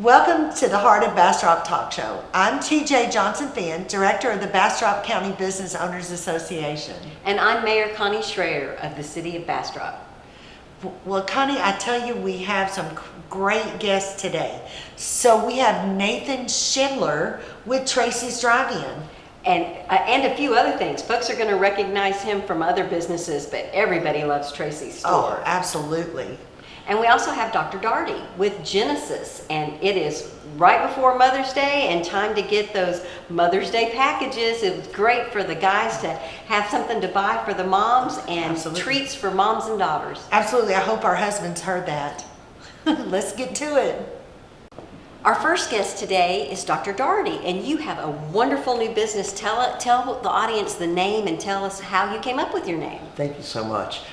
Welcome to the Heart of Bastrop Talk Show. I'm TJ Johnson-Finn, Director of the Bastrop County Business Owners Association. And I'm Mayor Connie Schroeder of the City of Bastrop. Well, Connie, I tell you, we have some great guests today. So we have Athan Schindler with Tracy's Drive-In. And a few other things. Folks are going to recognize him from other businesses, but everybody loves Tracy's store. Oh, absolutely. And we also have Dr. Daugherty with Genesis, and it is right before Mother's Day and time to get those Mother's Day packages. It was great for the guys to have something to buy for the moms and Absolutely. Treats for moms and daughters. Absolutely. I hope our husbands heard that. Let's get to it. Our first guest today is Dr. Daugherty, and you have a wonderful new business. Tell the audience the name and tell us how you came up with your name. Thank you so much.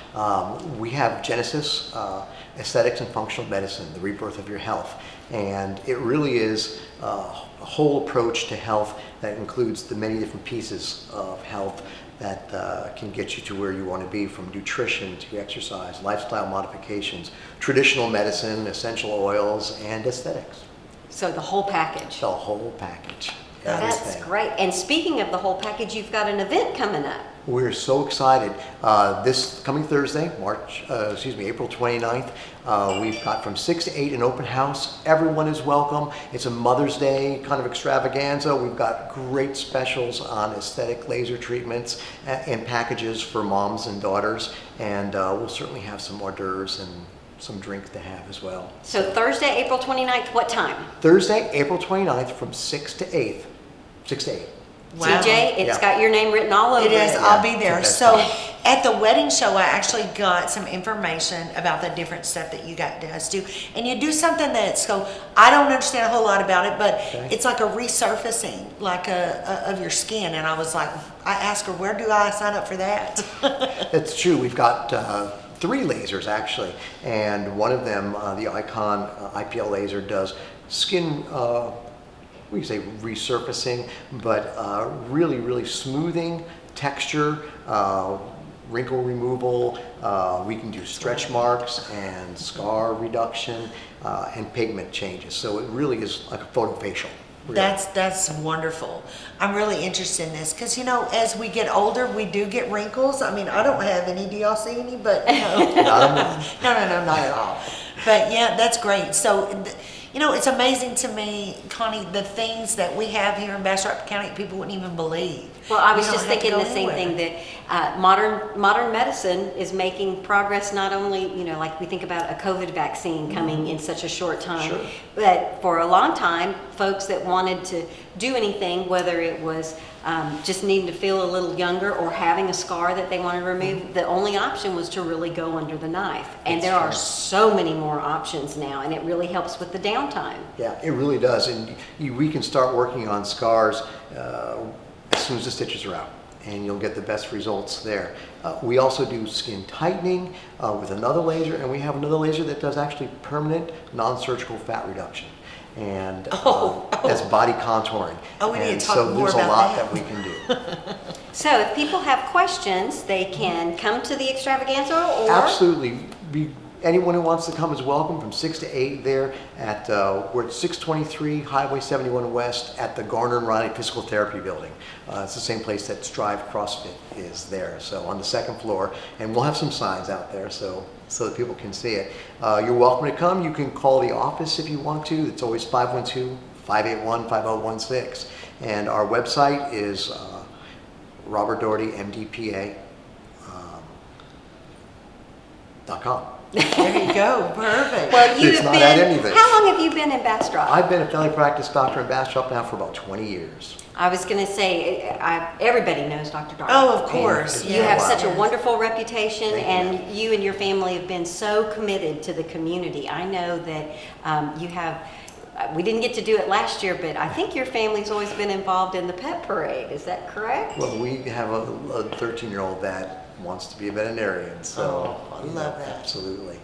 We have Genesis Aesthetics and Functional Medicine, the rebirth of your health. And it really is a whole approach to health that includes the many different pieces of health that can get you to where you want to be, from nutrition to exercise, lifestyle modifications, traditional medicine, essential oils, and aesthetics. So the whole package. The whole package. That's Everything. great. And speaking of the whole package, you've got an event coming up. We're so excited. This coming Thursday, April 29th, we've got from 6 to 8 an open house. Everyone is welcome. It's a Mother's Day kind of extravaganza. We've got great specials on aesthetic laser treatments and packages for moms and daughters. And we'll certainly have some hors d'oeuvres and some drinks to have as well. So Thursday, April 29th, what time? Thursday, April 29th from 6 to 8. 6 to 8. Wow. TJ, it's got your name written all over it. It is. I'll be there. That's So fine. at the wedding show, I actually got some information about the different stuff that you guys do. And you do something that's I don't understand a whole lot about it, but it's like a resurfacing, like of your skin. And I was like, I asked her, where do I sign up for that? That's true. We've got 3 lasers actually, and one of them, the Icon IPL laser, does skin, we say resurfacing, but really smoothing, texture, wrinkle removal. We can do stretch marks and scar reduction and pigment changes. So it really is like a photofacial. Really. That's wonderful. I'm really interested in this because, as we get older, we do get wrinkles. I mean, I don't have any. Do y'all see any? But no, no, not at all. But yeah, that's great. So, it's amazing to me, Connie, the things that we have here in Bastrop County people wouldn't even believe. Well, I was We just don't have to thinking go the same anywhere. thing, that modern medicine is making progress, not only, like we think about a COVID vaccine coming in such a short time, Sure. but for a long time, folks that wanted to do anything, whether it was just needing to feel a little younger or having a scar that they wanted to remove, the only option was to really go under the knife. And there are so many more options now, and it really helps with the downtime. Yeah, it really does. And we can start working on scars as soon as the stitches are out, and you'll get the best results there. We also do skin tightening with another laser, and we have another laser that does actually permanent non-surgical fat reduction, and that's body contouring. Oh, we need to And talk so more there's about a lot that. that we can do. So if people have questions, they can come to the extravaganza, or Absolutely. Anyone who wants to come is welcome from 6 to 8 there at, we're at 623 Highway 71 West at the Garner and Riley Physical Therapy Building. It's the same place that Strive CrossFit is there, so on the 2nd floor. And we'll have some signs out there so that people can see it. You're welcome to come. You can call the office if you want to. It's always 512-581-5016. And our website is Robert Daugherty, MDPA.com. There you go. Perfect. well, It's not at anything. How long have you been in Bastrop? I've been a family practice doctor in Bastrop now for about 20 years. I was going to say, everybody knows Dr. Daugherty. Oh, of course. You have such a Yes. wonderful reputation, Thank and you and your family have been so committed to the community. I know that you have, we didn't get to do it last year, but I think your family's always been involved in the pet parade. Is that correct? Well, we have a 13-year-old that wants to be a veterinarian, so I love that. Absolutely.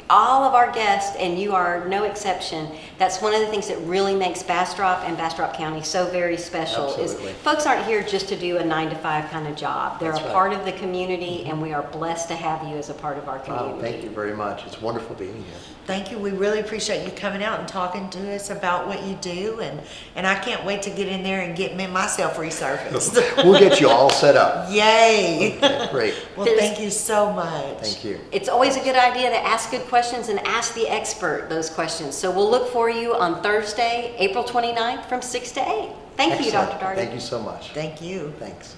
all of our guests, and you are no exception, that's one of the things that really makes Bastrop and Bastrop County so very special. Absolutely. Is folks aren't here just to do a 9-to-5 kind of job. They're That's a right. part of the community, and we are blessed to have you as a part of our community. Wow, thank you very much. It's wonderful being here. Thank you. We really appreciate you coming out and talking to us about what you do, and I can't wait to get in there and get myself resurfaced. We'll get you all set up. Yay! Okay, great. Well, thank you so much. Thank you. It's always a good idea to ask good questions and ask the expert those questions. So we'll look for you on Thursday, April 29th from 6 to 8. Thank you, Excellent. Dr. Daugherty. Thank you so much. Thank you. Thanks.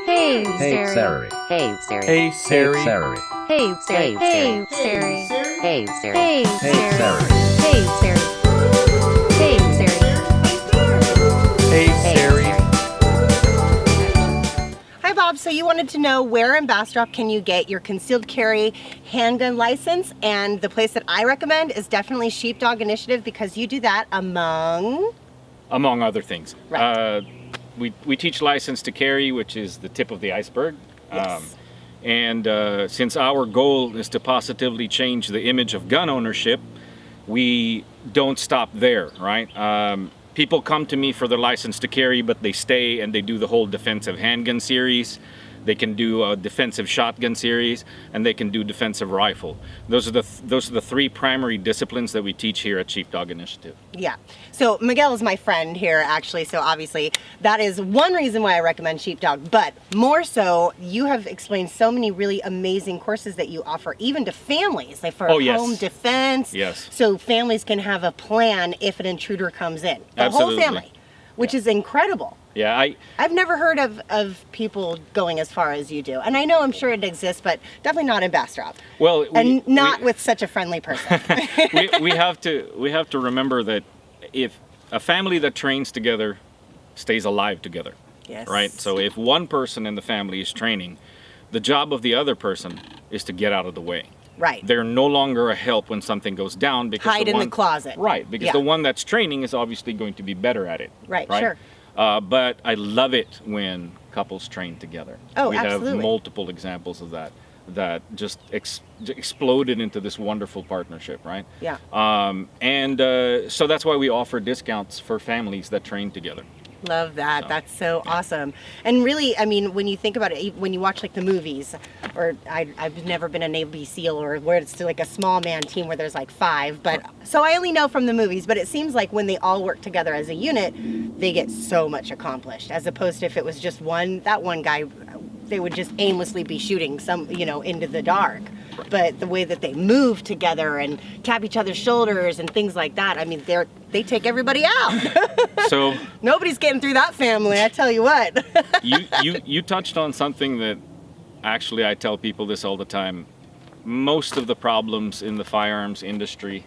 Hey, Hey, Sarie. Sarie. Hey, Sarie. Hey, Sarie. Hey, Sarie. Hey, Sarie. Hey, Sarie. Hey, Sarie. Hey, Sarie. Hey, Sarie. Hey, Sarie. Hi, Bob. So you wanted to know where in Bastrop can you get your concealed carry handgun license, and the place that I recommend is definitely Sheepdog Initiative, because you do that among Other things. Right. We teach license to carry, which is the tip of the iceberg. Yes. And since our goal is to positively change the image of gun ownership, we don't stop there, right? People come to me for their license to carry, but they stay and they do the whole defensive handgun series. They can do a defensive shotgun series, and they can do defensive rifle. Those are the three primary disciplines that we teach here at Sheepdog Initiative. Yeah. So Miguel is my friend here, actually. So obviously that is one reason why I recommend Sheepdog. But more so, you have explained so many really amazing courses that you offer, even to families, like for Yes. home defense. Yes. So families can have a plan if an intruder comes in. The Absolutely. whole family, which is incredible. Yeah, I've never heard of people going as far as you do. And I know, I'm sure it exists, but definitely not in Bastrop. well, And not with such a friendly person. we have to remember that if a family that trains together stays alive together, Yes. right? So if one person in the family is training, the job of the other person is to get out of the way. Right. They're no longer a help when something goes down because Hide in the closet. Right, because Yeah. the one that's training is obviously going to be better at it. Right, sure. But I love it when couples train together. Oh, we absolutely. have multiple examples of that just exploded into this wonderful partnership, right? Yeah. So that's why we offer discounts for families that train together. Love that. So, That's so awesome. And really, I mean, when you think about it, when you watch like the movies, or I've never been a Navy SEAL, or where it's like a small man team where there's like 5, but so I only know from the movies, but it seems like when they all work together as a unit, they get so much accomplished, as opposed to if it was just that one guy, they would just aimlessly be shooting into the dark. But the way that they move together and tap each other's shoulders and things like that, I mean, they take everybody out. So Nobody's getting through that family, I tell you what. you touched on something that actually I tell people this all the time. Most of the problems in the firearms industry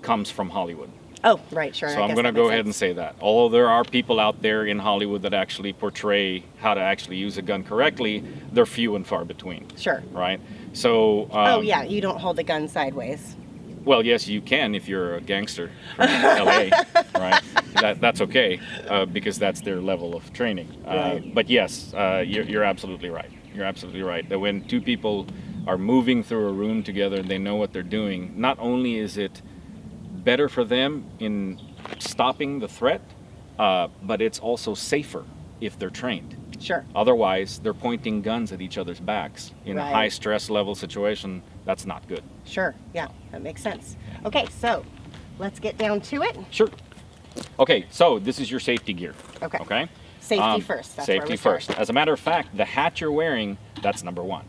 comes from Hollywood. Oh, right, sure. So I'm going to go ahead and say that. Although there are people out there in Hollywood that actually portray how to actually use a gun correctly, they're few and far between. Sure. Right? So. Oh, yeah, you don't hold the gun sideways. Well, yes, you can if you're a gangster from LA, right? That's okay because that's their level of training. Right. But yes, you're absolutely right. You're absolutely right. That when two people are moving through a room together and they know what they're doing, not only is it better for them in stopping the threat, but it's also safer if they're trained. Sure. Otherwise, they're pointing guns at each other's backs in Right. a high stress level situation. That's not good. Sure, yeah, that makes sense. Okay, so let's get down to it. Sure. Okay, so this is your safety gear. Okay. Okay. Safety first, that's where safety we start. first. As a matter of fact, the hat you're wearing, that's number one.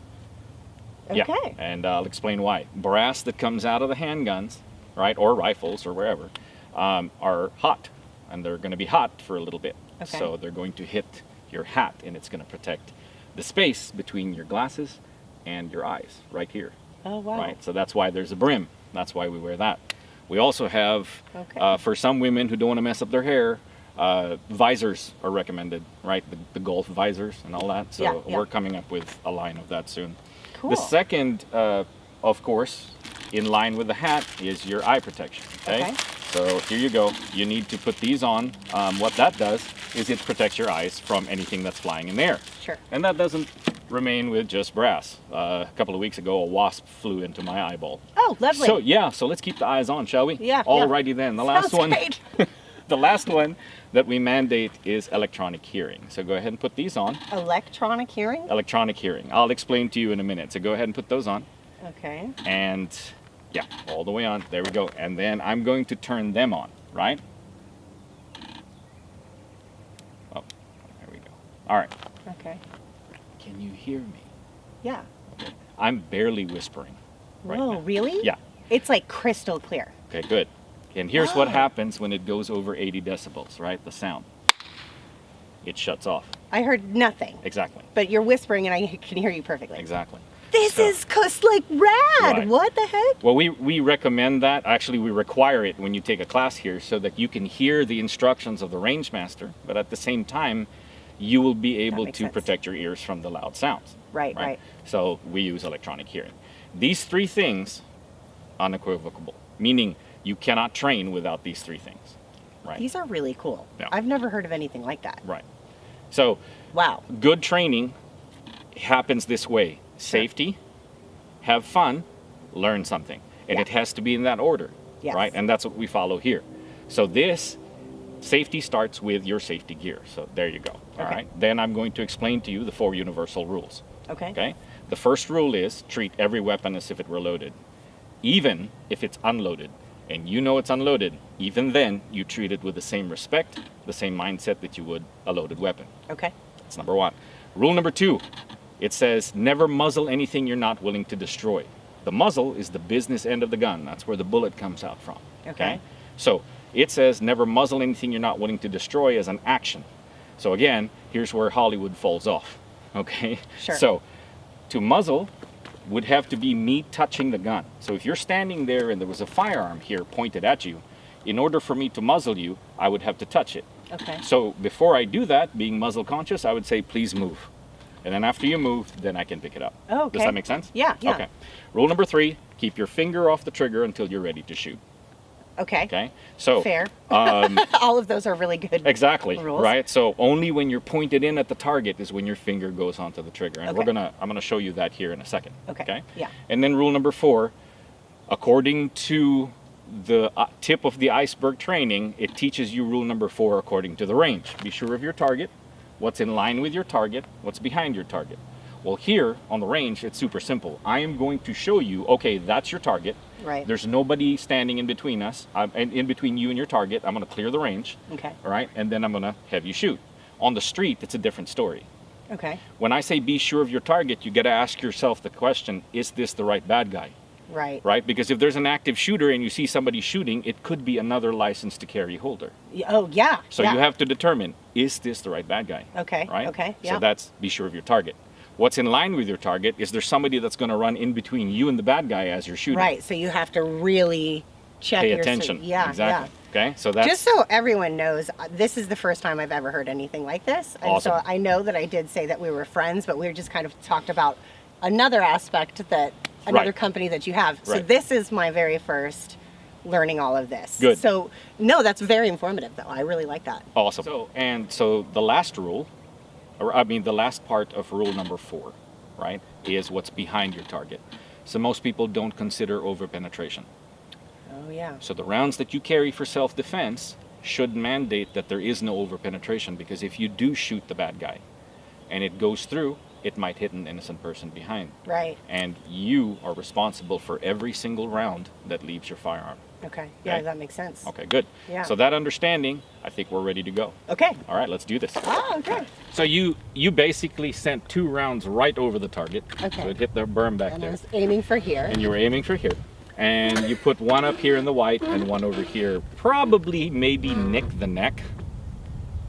Okay. Yeah, and I'll explain why. Brass that comes out of the handguns, right, or rifles or wherever, are hot, and they're going to be hot for a little bit. Okay. So they're going to hit your hat, and it's going to protect the space between your glasses and your eyes, right here. Oh, wow. Right, so that's why there's a brim. That's why we wear that. We also have, Okay. for some women who don't want to mess up their hair, visors are recommended, right? The golf visors and all that. So Yeah, yeah. we're coming up with a line of that soon. Cool. The second, of course, in line with the hat is your eye protection, okay? Okay. So here you go. You need to put these on. What that does is it protects your eyes from anything that's flying in the air. Sure. And that doesn't remain with just brass. A couple of weeks ago, a wasp flew into my eyeball. Oh, lovely. So yeah, so let's keep the eyes on, shall we? Yeah. Alrighty then. The last Sounds one. great. The last one that we mandate is electronic hearing. So go ahead and put these on. Electronic hearing? Electronic hearing. I'll explain to you in a minute. So go ahead and put those on. Okay. And yeah, all the way on. There we go. And then I'm going to turn them on, right? Oh, there we go. All right. Okay. Can you hear me? Yeah. Okay. I'm barely whispering right Whoa, now. really? Yeah. It's like crystal clear. Okay, good. And here's what Wow. happens when it goes over 80 decibels, right? The sound. It shuts off. I heard nothing, Exactly. but you're whispering and I can hear you perfectly. Exactly. This So- is like rad. Right. What the heck? Well, we recommend that. Actually, we require it when you take a class here so that you can hear the instructions of the range master, but at the same time, you will be able makes to sense. protect your ears from the loud sounds. Right. So we use electronic hearing. These three things, unequivocal, meaning you cannot train without these three things. Right. These are really cool. Yeah. I've never heard of anything like that. Right. So Wow. good training happens this way. Safety, have fun, learn something. And Yeah. it has to be in that order. Yes. Right? And that's what we follow here. So this safety starts with your safety gear. So there you go. All Okay. right. Then I'm going to explain to you the 4 universal rules. Okay. Okay? The first rule is treat every weapon as if it were loaded, even if it's unloaded. And you know it's unloaded, even then you treat it with the same respect, the same mindset that you would a loaded weapon. Okay. That's number 1. Rule number 2, it says never muzzle anything you're not willing to destroy. The muzzle is the business end of the gun. That's where the bullet comes out from. Okay. So it says never muzzle anything you're not willing to destroy as an action. So again, here's where Hollywood falls off. Okay? Sure. So to muzzle would have to be me touching the gun. So if you're standing there and there was a firearm here pointed at you, in order for me to muzzle you, I would have to touch it. Okay. So before I do that, being muzzle conscious, I would say, please move. And then after you move, then I can pick it up. Oh, okay. Does that make sense? Yeah. Okay. Rule number 3, keep your finger off the trigger until you're ready to shoot. Okay. Okay? So Fair. Um, All of those are really good. exactly, rules. right? So only when you're pointed in at the target is when your finger goes onto the trigger. And Okay. I'm gonna show you that here in a second. Okay. Yeah. And then rule number 4, according to the tip of the iceberg training, it teaches you rule number 4 according to the range. Be sure of your target, what's in line with your target, what's behind your target. Well, here on the range, it's super simple. I am going to show you, okay, that's your target. Right. There's nobody standing in between us, and in between you and your target. I'm going to clear the range. Okay. All right, and then I'm going to have you shoot. On the street, it's a different story. Okay. When I say be sure of your target, you got to ask yourself the question, is this the right bad guy? Right. Right? Because if there's an active shooter and you see somebody shooting, it could be another license to carry holder. Oh, yeah. So yeah. you have to determine, is this the right bad guy? Okay. Right? Okay. Yeah. So that's be sure of your target. What's in line with your target? Is there somebody that's going to run in between you and the bad guy as you're shooting? Right. So you have to really check Pay your attention. Yeah. Exactly. Yeah. Okay. So that's Just so everyone knows, this is the first time I've ever heard anything like this. And Awesome. so I know that I did say that we were friends, but we just kind of talked about another aspect that another Right. company that you have. So Right. this is my very first learning all of this. Good. So no, that's very informative though. I really like that. awesome. So the last rule, or I mean the last part of rule number 4, right, is what's behind your target. So most people don't consider over-penetration. Oh yeah. So the rounds that you carry for self-defense should mandate that there is no over-penetration, because if you do shoot the bad guy and it goes through, it might hit an innocent person behind. Right. And you are responsible for every single round that leaves your firearm. Okay. Yeah, Okay. that makes sense. Okay, good. Yeah. So that understanding, I think we're ready to go. Okay. All right, let's do this. Oh, okay. So you basically sent 2 rounds right over the target. Okay. So it hit the berm back And I there. was aiming for here. And you were aiming for here. And you put one up here in the white and one over here. Probably maybe nick the neck.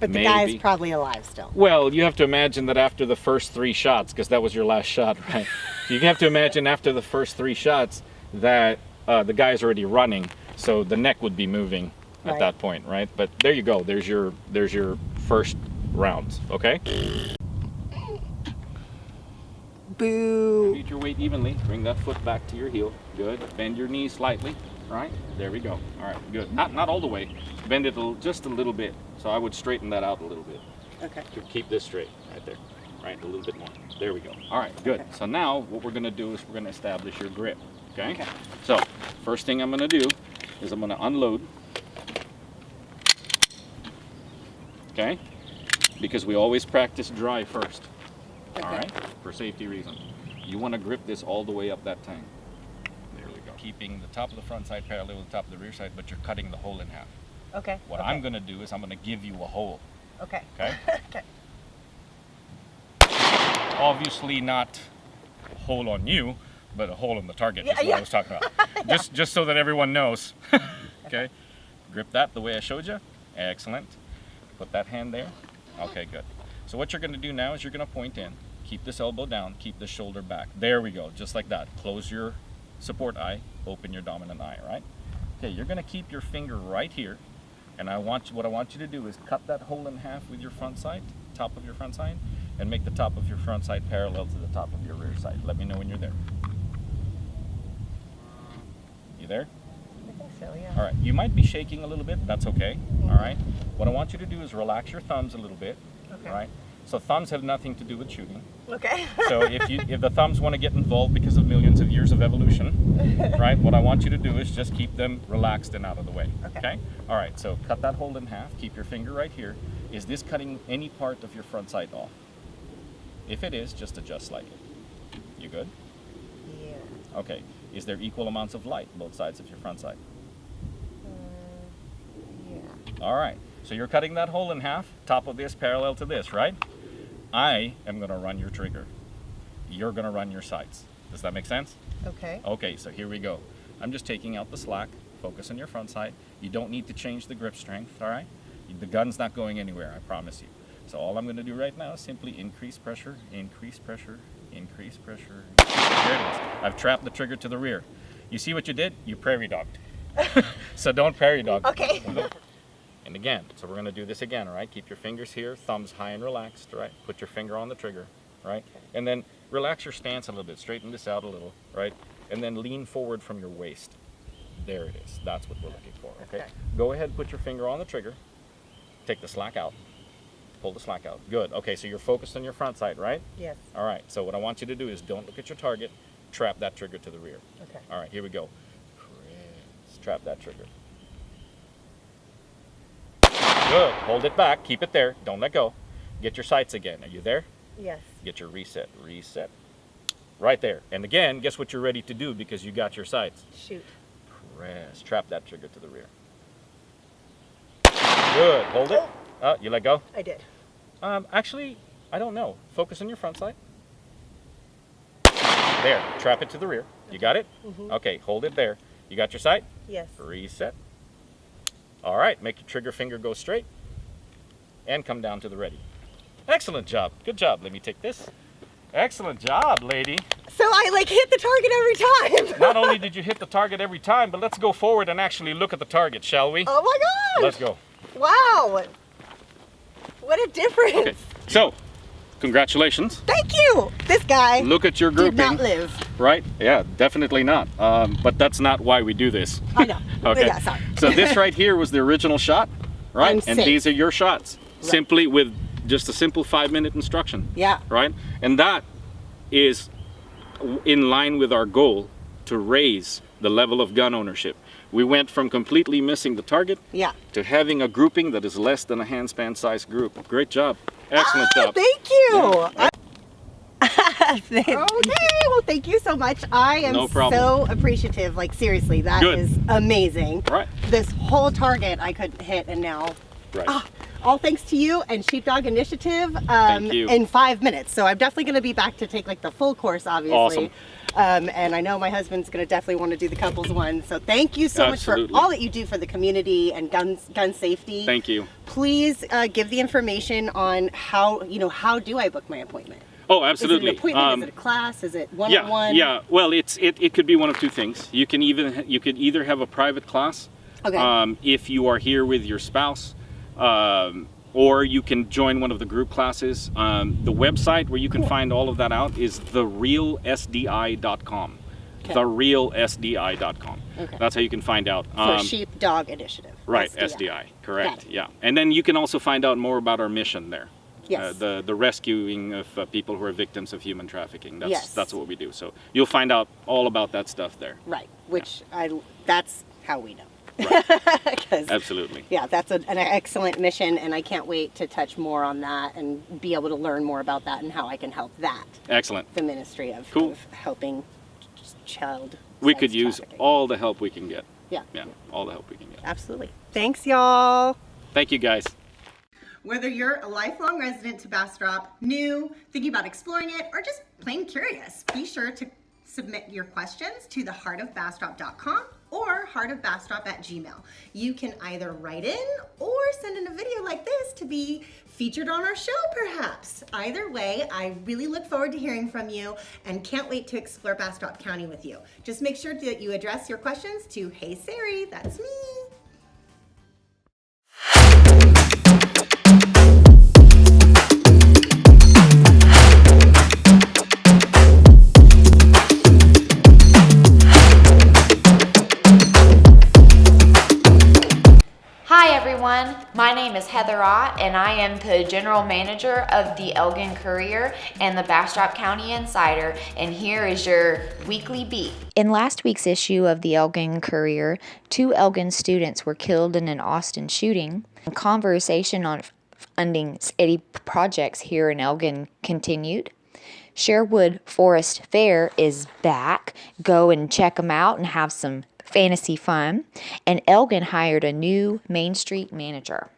But the guy's maybe. probably alive still. Well, you have to imagine that after the first 3 shots, because that was your last shot, right? You have to imagine after the first 3 shots that the guy's already running, so the neck would be moving at Right. that point, right? But there you go. There's your first rounds. Okay. Boo. Beat your weight evenly. Bring that foot back to your heel. Good. Bend your knees slightly. right? There we go. All right, good. Not all the way. Bend it just a little bit. So I would straighten that out a little bit. Okay. To keep this straight, right there. Right, a little bit more. There we go. All right, good. So now what we're gonna do is we're gonna establish your grip, okay? So first thing I'm gonna do is I'm gonna unload, okay? Because we always practice dry first, all right? For safety reasons. You wanna grip this all the way up that tang. There we go. Keeping the top of the front side parallel with the top of the rear side, but you're cutting the hole in half. Okay. What I'm gonna do is I'm gonna give you a hole, Okay. okay? Okay. Obviously not a hole on you, but a hole in the target is what yeah. I was talking about. Just so that everyone knows. Okay. Grip that the way I showed you. Excellent. Put that hand there. Okay, good. So what you're going to do now is you're going to point in. Keep this elbow down. Keep the shoulder back. There we go. Just like that. Close your support eye. Open your dominant eye, right? Okay, you're going to keep your finger right here. And what I want you to do is cut that hole in half with your front side, top of your front side, and make the top of your front side parallel to the top of your rear side. Let me know when you're there. You there? I think so, yeah. All right, you might be shaking a little bit, that's okay, all right? What I want you to do is relax your thumbs a little bit, all right? So thumbs have nothing to do with shooting. Okay. So if the thumbs want to get involved because of millions of years of evolution, right, what I want you to do is just keep them relaxed and out of the way, okay? All right, so cut that hole in half, keep your finger right here. Is this cutting any part of your front side off? If it is, just adjust slightly. You good? Yeah. Okay. Is there equal amounts of light both sides of your front side? Yeah. All right. So you're cutting that hole in half, top of this parallel to this, right? I am going to run your trigger. You're going to run your sights. Does that make sense? Okay. Okay, so here we go. I'm just taking out the slack. Focus on your front side. You don't need to change the grip strength, all right? The gun's not going anywhere, I promise you. So all I'm going to do right now is simply increase pressure, increase pressure, increase pressure. There it is. I've trapped the trigger to the rear. You see what you did? You prairie dogged. So don't prairie dog. Okay. And again, so we're going to do this again, all right? Keep your fingers here, thumbs high and relaxed, right? Put your finger on the trigger, right? And then relax your stance a little bit, straighten this out a little, right? And then lean forward from your waist. There it is. That's what we're looking for, okay? Go ahead, put your finger on the trigger. Take the slack out. Pull the slack out. Good. Okay, so you're focused on your front side, right? Yes. All right, so what I want you to do is don't look at your target. Trap that trigger to the rear. Okay. All right, here we go. Press. Trap that trigger. Good. Hold it back. Keep it there. Don't let go. Get your sights again. Are you there? Yes. Get your reset. Reset. Right there. And again, guess what you're ready to do because you got your sights? Shoot. Press. Trap that trigger to the rear. Good. Hold it. You let go? I did. Actually, I don't know. Focus on your front side. There. Trap it to the rear. You got it? Mm-hmm. Okay. Hold it there. You got your sight? Yes. Reset. All right. Make your trigger finger go straight. And come down to the ready. Excellent job. Good job. Let me take this. Excellent job, lady. So I like hit the target every time. Not only did you hit the target every time, but let's go forward and actually look at the target, shall we? Oh my gosh. Let's go. Wow. What a difference. Okay. So, congratulations. Thank you. This guy Look at your did grouping. not live. Right? Yeah, definitely not. But that's not why we do this. I know. Okay. Yeah, sorry. So this right here was the original shot, right? I'm And safe. these are your shots. Right. Simply with just a simple 5-minute instruction. Yeah. Right? And that is in line with our goal to raise the level of gun ownership. We went from completely missing the target Yeah. to having a grouping that is less than a handspan size group. Great job. Excellent job. Thank you. Yeah. Okay, well, thank you so much. I am No problem. so appreciative. Like, seriously, that Good. is amazing. Right. This whole target I could hit, and now, Right. all thanks to you and Sheepdog Initiative Thank you. in 5 minutes. So I'm definitely going to be back to take like the full course, obviously. Awesome. And I know my husband's going to definitely want to do the couples one. So thank you so much Absolutely. for all that you do for the community and gun safety. Thank you. Please give the information on how do I book my appointment? Oh, Is absolutely. it an appointment? Is it a class? Is it one-on-one? Yeah. Well, it could be one of two things. You could either have a private class, Okay. if you are here with your spouse, or you can join one of the group classes. The website where you can find all of that out is therealsdi.com. Okay. therealsdi.com. Okay. That's how you can find out. For Sheepdog Initiative. Right, SDI. SDI, correct, Got it. yeah. And then you can also find out more about our mission there. Yes. The rescuing of people who are victims of human trafficking. Yes. That's what we do. So you'll find out all about that stuff there. Right, which that's how we know. Right. 'Cause, Absolutely. yeah, that's an excellent mission, and I can't wait to touch more on that and be able to learn more about that and how I can help that. Excellent. The ministry of, Cool. of helping child We could sex use trafficking. all the help we can get. Yeah, Yeah, all the help we can get. absolutely. Thanks, y'all. Thank you, guys. Whether you're a lifelong resident to Bastrop, new, thinking about exploring it, or just plain curious, be sure to submit your questions to theheartofbastrop.com or heartofbastrop@gmail. You can either write in or send in a video like this to be featured on our show, perhaps. Either way, I really look forward to hearing from you and can't wait to explore Bastrop County with you. Just make sure that you address your questions to Hey Sarie, that's me. Hi everyone, my name is Heather Ott and I am the General Manager of the Elgin Courier and the Bastrop County Insider, and here is your weekly beat. In last week's issue of the Elgin Courier, 2 Elgin students were killed in an Austin shooting. Conversation on funding city projects here in Elgin continued. Sherwood Forest Fair is back. Go and check them out and have some fantasy fun. And Elgin hired a new Main Street manager.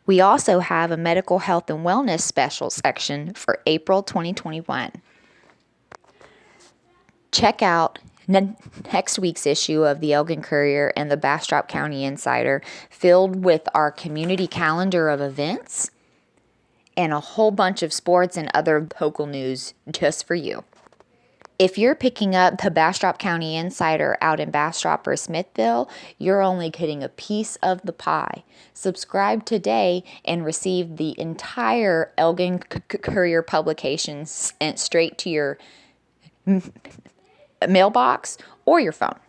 We also have a medical health and wellness special section for April 2021. Check out next week's issue of the Elgin Courier and the Bastrop County Insider, filled with our community calendar of events and a whole bunch of sports and other local news just for you. If you're picking up the Bastrop County Insider out in Bastrop or Smithville, you're only getting a piece of the pie. Subscribe today and receive the entire Elgin Courier publication sent straight to your mailbox or your phone.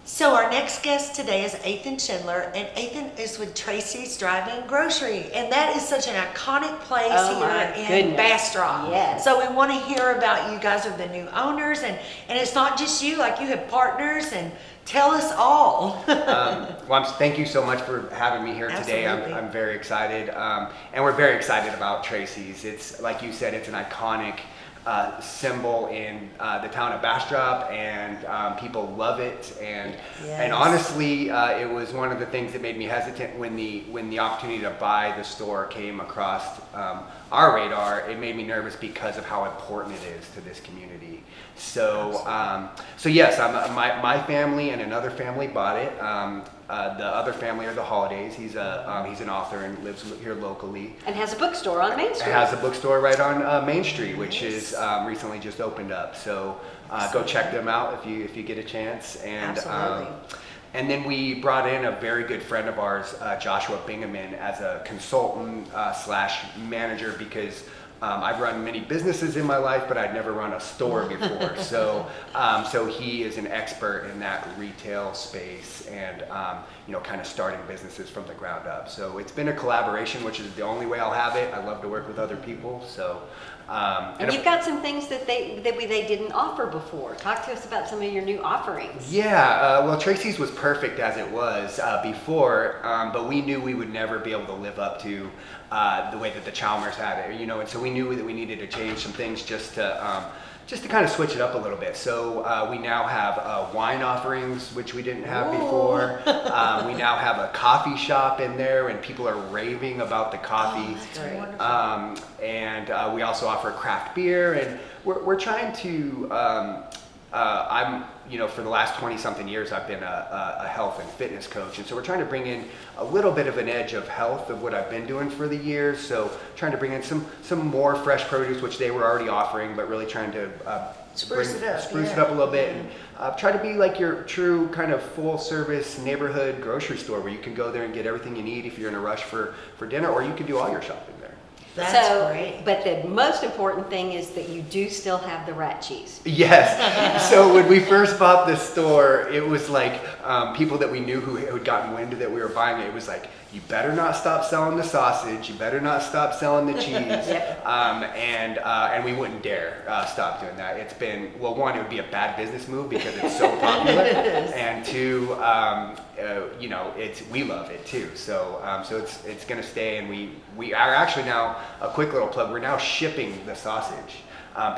So our next guest today is Athan Schindler, and Athan is with Tracy's Drive-In Grocery, and that is such an iconic place here in Bastrop. Yes. So we want to hear about you guys are the new owners, and it's not just you, like you have partners, and tell us all. Thank you so much for having me here today. Absolutely. I'm very excited, and we're very excited about Tracy's. It's, like you said, it's an iconic symbol in the town of Bastrop, and people love it. And honestly, it was one of the things that made me hesitant when the opportunity to buy the store came across our radar. It made me nervous because of how important it is to this community. So yes, my family and another family bought it. The other family are the Holidays. He's an author and lives here locally. And has a bookstore on Main Street. Has a bookstore right on Main Street, which is recently just opened up. So go check them out if you get a chance. And Absolutely. and then we brought in a very good friend of ours, Joshua Bingaman, as a consultant / manager, because I've run many businesses in my life, but I'd never run a store before. So he is an expert in that retail space and kind of starting businesses from the ground up. So it's been a collaboration, which is the only way I'll have it. I love to work with other people. So and you've got some things that they didn't offer before. Talk to us about some of your new offerings. Yeah, well, Tracy's was perfect as it was before, but we knew we would never be able to live up to the way that the Chalmers had it, and so we knew that we needed to change some things just to kind of switch it up a little bit. So we now have wine offerings, which we didn't have before. We now have a coffee shop in there, and people are raving about the coffee. That's wonderful. And we also offer craft beer, and we're trying to. For the last 20-something years, I've been a health and fitness coach, and so we're trying to bring in a little bit of an edge of health of what I've been doing for the years. So trying to bring in some more fresh produce, which they were already offering, but really trying to Spruce it up a little bit, and try to be like your true kind of full-service neighborhood grocery store where you can go there and get everything you need if you're in a rush for dinner, or you can do all your shopping there. That's So, great. but the most important thing is that you do still have the rat cheese. Yes. So when we first bought this store, it was like people that we knew who had gotten wind that we were buying it. It was like, you better not stop selling the sausage. You better not stop selling the cheese. And we wouldn't dare stop doing that. It's been, well, one, it would be a bad business move because it's so popular, and two, you know, we love it too. So it's going to stay, and we are actually now, a quick little plug, we're now shipping the sausage.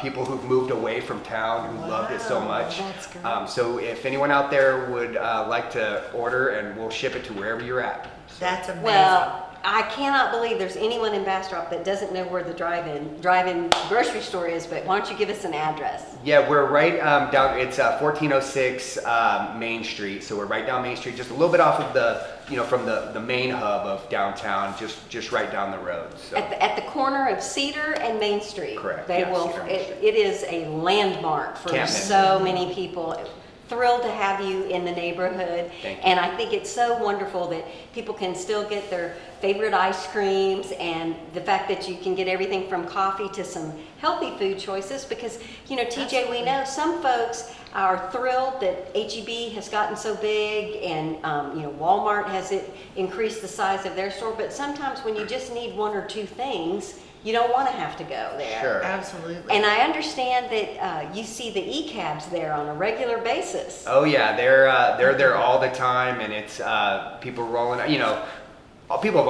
People who've moved away from town who loved it so much. That's great. So if anyone out there would like to order, and we'll ship it to wherever you're at. So. That's amazing. Well, I cannot believe there's anyone in Bastrop that doesn't know where the drive-in grocery store is, but why don't you give us an address? Yeah, we're right down, it's 1406 Main Street, so we're right down Main Street, just a little bit off of the, you know, from the main hub of downtown, just right down the road. So. At the corner of Cedar and Main Street. Correct, They yeah, will. Cedar and Main Street. It is a landmark for Can't miss so many people. Thrilled to have you in the neighborhood. Thank you. And I think it's so wonderful that people can still get their favorite ice creams, and the fact that you can get everything from coffee to some healthy food choices, because, you know, TJ, we know some folks are thrilled that H-E-B has gotten so big, and you know, Walmart has increased the size of their store, but sometimes when you just need one or two things, you don't want to have to go there. Sure. Absolutely. And I understand that you see the e-cabs there on a regular basis. Oh yeah, they're there all the time, and it's people rolling. You know, people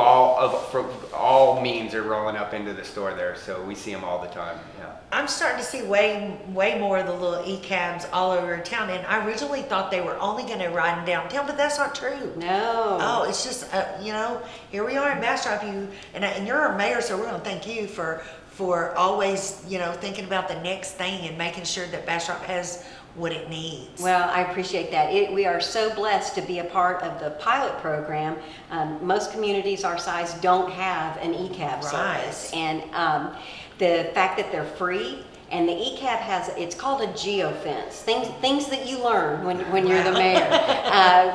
from all means are rolling up into the store there, so we see them all the time. Yeah. I'm starting to see way more of the little e-cabs all over town, and I originally thought they were only going to ride in downtown, but that's not true. No. Oh, it's just you know, here we are in Bastrop, and you're our mayor, so we're going to thank you for always, you know, thinking about the next thing and making sure that Bastrop has what it needs. Well, I appreciate that. We are so blessed to be a part of the pilot program. Most communities our size don't have an e-cab service, and the fact that they're free, and the e-cab it's called a geofence, things that you learn when you're the mayor.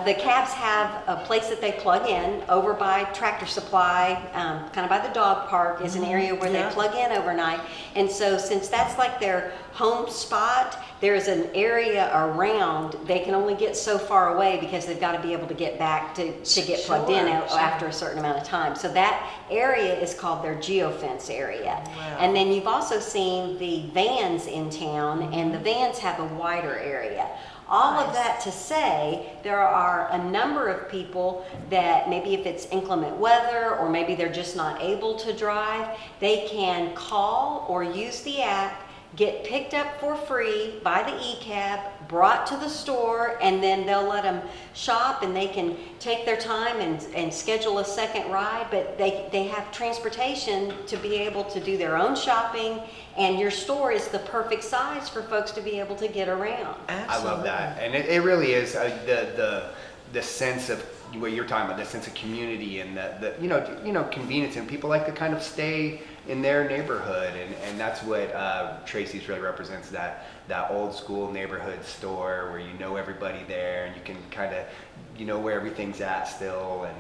The cabs have a place that they plug in over by Tractor Supply, kind of by the dog park is an area where they plug in overnight. And so since that's like their home spot, there's an area around, they can only get so far away because they've got to be able to get back to get plugged in after a certain amount of time. So that area is called their geofence area. Wow. And then you've also seen the vans in town, and the vans have a wider area. All of that to say, there are a number of people that maybe if it's inclement weather, or maybe they're just not able to drive, they can call or use the app, get picked up for free by the e-cab, brought to the store, and then they'll let them shop, and they can take their time and schedule a second ride, but they have transportation to be able to do their own shopping, and your store is the perfect size for folks to be able to get around. Absolutely. I love that, and it really is the sense of what you're talking about, the sense of community, and the you know convenience, and people like to kind of stay in their neighborhood, and that's what Tracy's really represents, that old school neighborhood store where you know everybody there, and you can kind of where everything's at still. And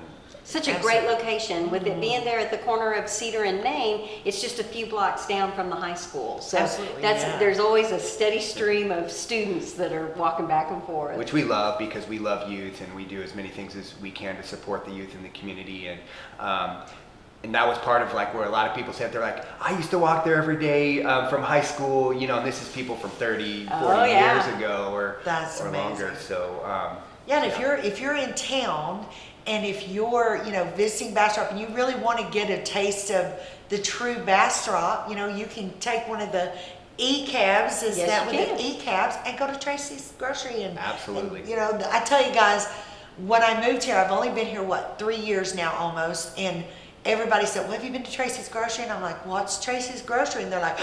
such a great location, with it being there at the corner of Cedar and Main. It's just a few blocks down from the high school, so there's always a steady stream of students that are walking back and forth, which we love, because we love youth, and we do as many things as we can to support the youth in the community. And that was part of like where a lot of people said, they're like, I used to walk there every day from high school, and this is people from 30, 40 years ago or longer. So yeah, and if you're in town, and if you're visiting Bastrop, and you really want to get a taste of the true Bastrop, you can take one of the e-cabs, the e-cabs, and go to Tracy's Grocery. Absolutely. And, I tell you guys, when I moved here, I've only been here 3 years now almost, and everybody said, well, have you been to Tracy's Grocery? And I'm like, what's Tracy's Grocery? And they're like,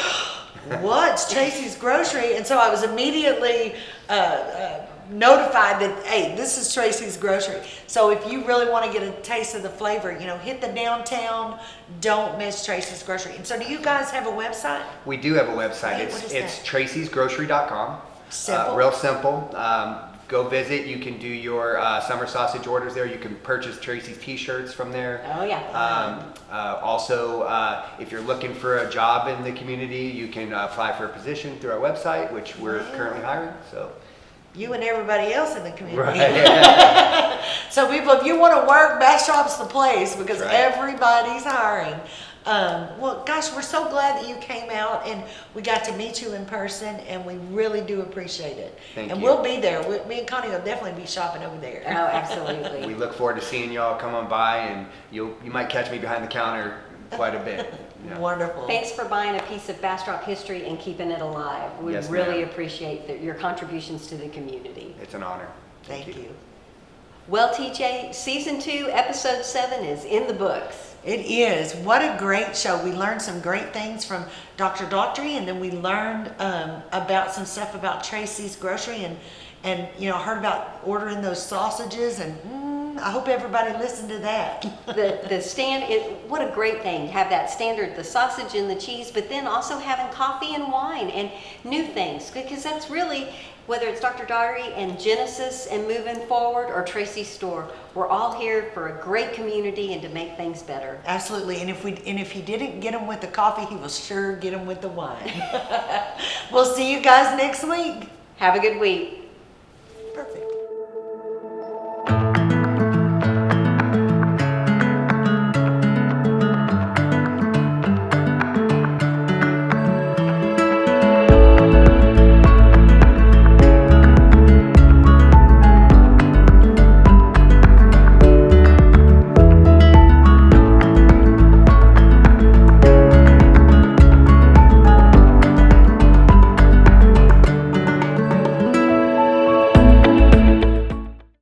what's Tracy's Grocery? And so I was immediately notified that, hey, this is Tracy's Grocery. So if you really want to get a taste of the flavor, hit the downtown, don't miss Tracy's Grocery. And so do you guys have a website? We do have a website. Hey, it's tracysgrocery.com. Simple. Real simple. go visit. You can do your summer sausage orders there. You can purchase Tracy's t-shirts from there. Oh, yeah. Also, if you're looking for a job in the community, you can apply for a position through our website, which we're currently hiring. So. You and everybody else in the community. Right. So people, if you want to work, Bastrop's the place because That's right. everybody's hiring. Well, gosh, we're so glad that you came out and we got to meet you in person, and we really do appreciate it. Thank and you. we'll be there. Me and Connie will definitely be shopping over there. Oh, absolutely. We look forward to seeing y'all come on by, and you might catch me behind the counter quite a bit. Yeah. Wonderful. Thanks for buying a piece of Bastrop history and keeping it alive. We Yes, really ma'am. appreciate your contributions to the community. It's an honor. Thank you. Well, TJ, season 2, episode 7 is in the books. It is. What a great show. We learned some great things from Dr. Daugherty, and then we learned about some stuff about Tracy's grocery, and you know, heard about ordering those sausages, and I hope everybody listened to that. The stand, what a great thing to have that standard, the sausage and the cheese, but then also having coffee and wine and new things, because that's really, whether it's Dr. Daugherty and Genesis and moving forward, or Tracy's store, we're all here for a great community and to make things better. Absolutely, and if he didn't get them with the coffee, he will sure get them with the wine. We'll see you guys next week. Have a good week.